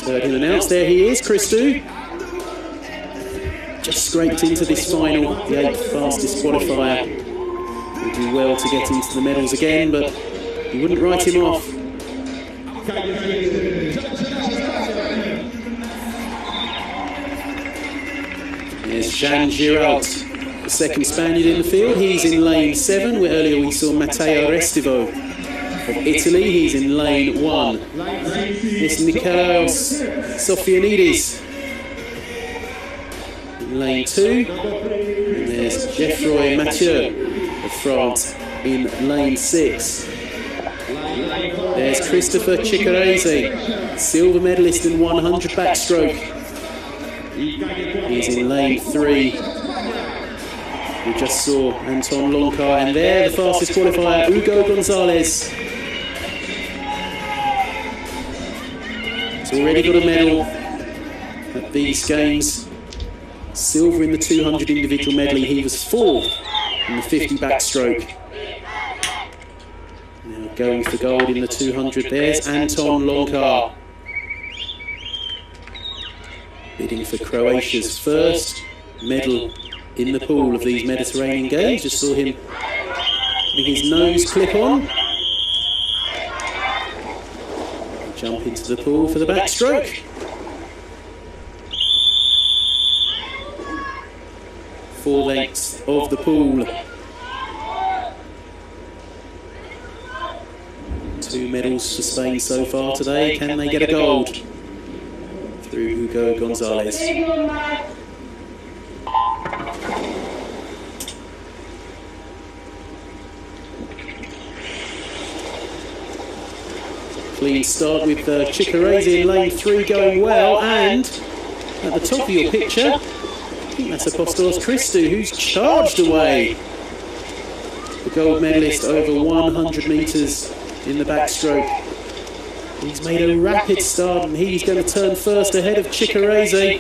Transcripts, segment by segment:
Just heard him announce. There he is, Christou. Just scraped into this final, the 8th fastest qualifier. He'll do well to get into the medals again, but he wouldn't write him off. There's Jean Giraud, the second Spaniard in the field. He's in lane 7, where earlier we saw Matteo Restivo of Italy. He's in lane 1. This Nikolaos Sofianidis in lane 2. And there's Geoffroy Mathieu of France in lane 6. There's Christopher Chicarese, silver medalist in 100 backstroke. He's in lane 3. We just saw Anton Loncar, and there the fastest qualifier, Hugo Gonzalez. He's already got a medal at these games. Silver in the 200 individual medley. He was 4th in the 50 backstroke. Now going for gold in the 200. There's Anton Loncar, bidding for Croatia's first medal in the pool of these Mediterranean Games. Just saw him having his nose clip on. Jump into the pool for the backstroke. Four lengths of the pool. 2 medals for Spain so far today. Can they get a gold through Hugo Gonzalez? Clean start with Chicarese in lane 3 going well, and at the top of your picture, I think that's Apostolos Christou, who's charged away. The gold medalist over 100 metres in the backstroke. He's made a rapid start, and he's going to turn first ahead of Chicarese.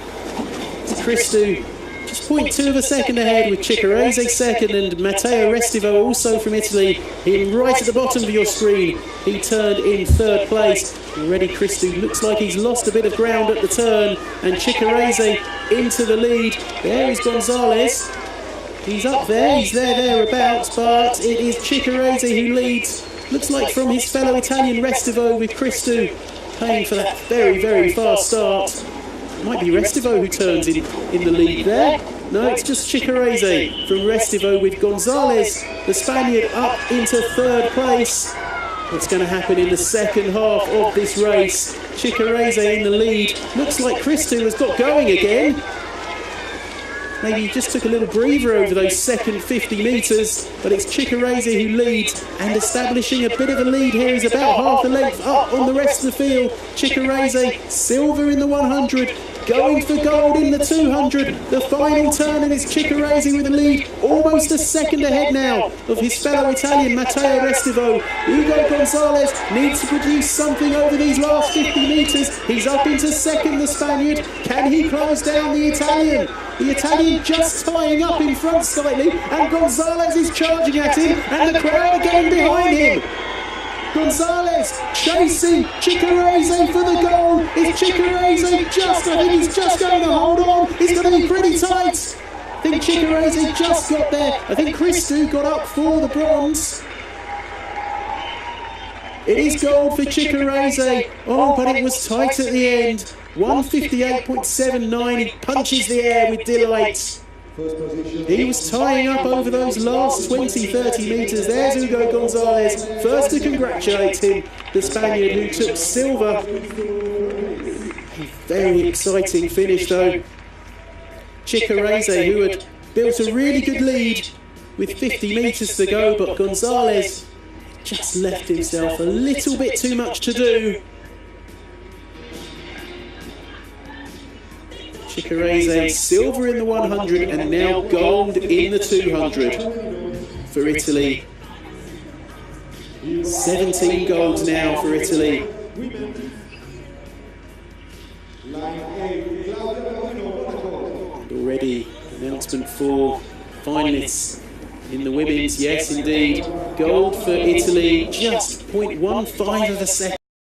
Christou just 0.2 of a second ahead, with Chicarese second and Matteo Restivo, also from Italy, him right at the bottom of your screen. He turned in 3rd place. Already Christou looks like he's lost a bit of ground at the turn, and Chicarese into the lead. There is Gonzalez. He's up there, he's thereabouts, but it is Chicarese who leads. Looks like from his fellow Italian Restivo, with Christou paying for that very, very fast start. It might be Restivo who turns in the lead there. No, it's just Chicarese from Restivo, with Gonzalez, the Spaniard, up into 3rd place. What's going to happen in the second half of this race? Chicarese in the lead. Looks like Christou has got going again. Maybe he just took a little breather over those second 50 metres, but it's Chicarese who leads, and establishing a bit of a lead here is about half a length up on the rest of the field. Chicarese, silver in the 100, going for gold in the 200. The final turn, and it's Chicarese with the lead, almost a second ahead now of his fellow Italian Matteo Restivo. Hugo Gonzalez needs to produce something over these last 50 metres. He's up into 2nd, the Spaniard. Can he close down the Italian? The Italian just tying up in front slightly, and Gonzalez is charging at him, and the crowd are getting behind him. Gonzalez chasing Chicarese for the goal. Is Chicarese just, I think he's just going to hold on. He's going to be pretty tight. I think Chicarese just got there. I think Christou got up for the bronze. It is gold for Chicarese. Oh, but it was tight at the end. 158.79. He punches the air with delight. He was tying up over those last 20-30 metres. There's Hugo Gonzalez, first to congratulate him, the Spaniard who took silver. A very exciting finish though. Chicarese, who had built a really good lead with 50 metres to go, but Gonzalez just left himself a little bit too much to do. Chicarese, silver in the 100 and now gold in the 200 for Italy. 17 golds now for Italy. And already announcement for finalists in the women's. Yes, indeed. Gold for Italy, just 0.15 of a second.